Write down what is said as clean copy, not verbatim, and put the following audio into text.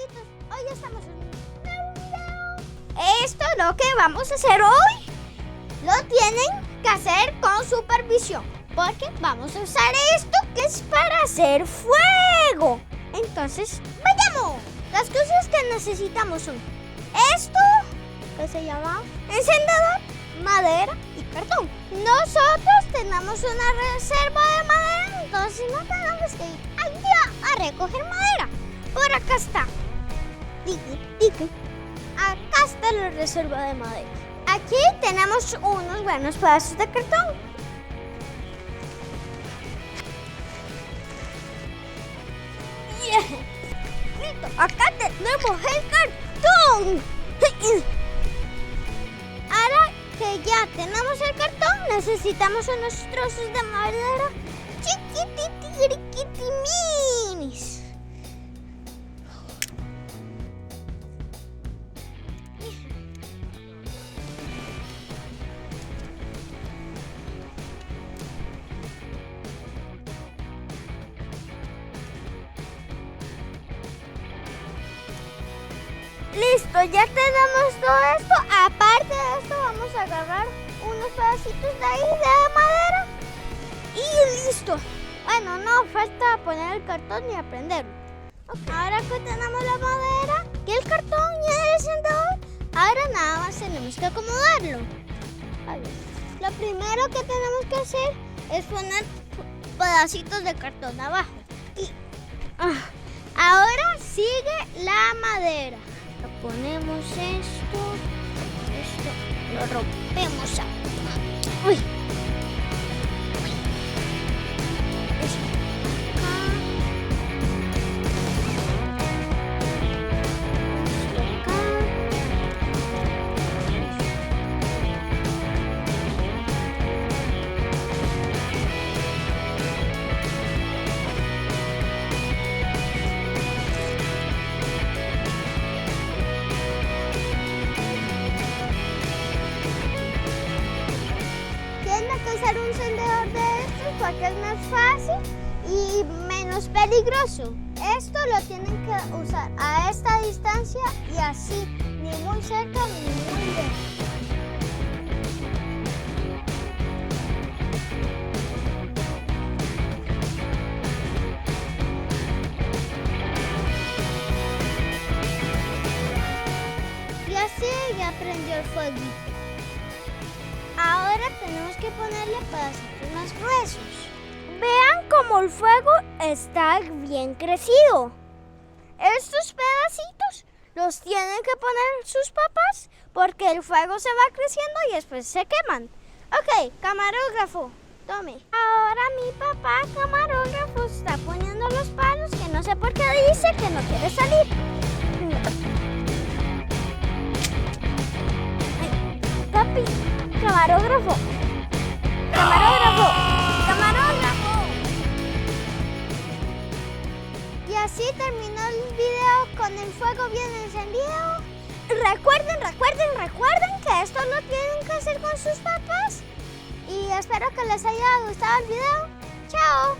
amiguitos, hoy estamos en un nuevo video. Esto es lo que vamos a hacer hoy. Lo tienen que hacer con supervisión, porque vamos a usar esto que es para hacer fuego. Entonces, vayamos. Las cosas que necesitamos son esto, que se llama encendedor, madera y cartón. Nosotros tenemos una reserva de madera, entonces no tenemos que ir allá a recoger madera. Por acá está. Acá está la reserva de madera. Aquí tenemos unos buenos pedazos de cartón. Listo, acá tenemos el cartón. Ahora que ya tenemos el cartón, necesitamos unos trozos de madera chiquititiriquitiminis. Listo, ya tenemos todo esto. Aparte de esto, vamos a agarrar unos pedacitos de ahí de madera. Y listo. Bueno, no falta poner el cartón y aprenderlo. Okay. Ahora que tenemos la madera y el cartón y el encendedor, ahora nada más tenemos que acomodarlo. A ver. Lo primero que tenemos que hacer es poner pedacitos de cartón abajo. Y ahora sigue la madera. Ponemos esto, lo rompemos acá. Uy. Esto acá. Usar un encendedor de estos porque es más fácil y menos peligroso. Esto lo tienen que usar a esta distancia y así, ni muy cerca ni muy lejos. Y así ya prendió el fueguito. Ahora tenemos que ponerle pedacitos más gruesos. Vean cómo el fuego está bien crecido. Estos pedacitos los tienen que poner sus papás porque el fuego se va creciendo y después se queman. Ok, camarógrafo, tome. Ahora mi papá camarógrafo está poniendo los palos que no sé por qué dice que no quiere salir. Papi. Camarógrafo. Y así terminó el video con el fuego bien encendido. Recuerden que esto lo tienen que hacer con sus papás. Y espero que les haya gustado el video. ¡Chao!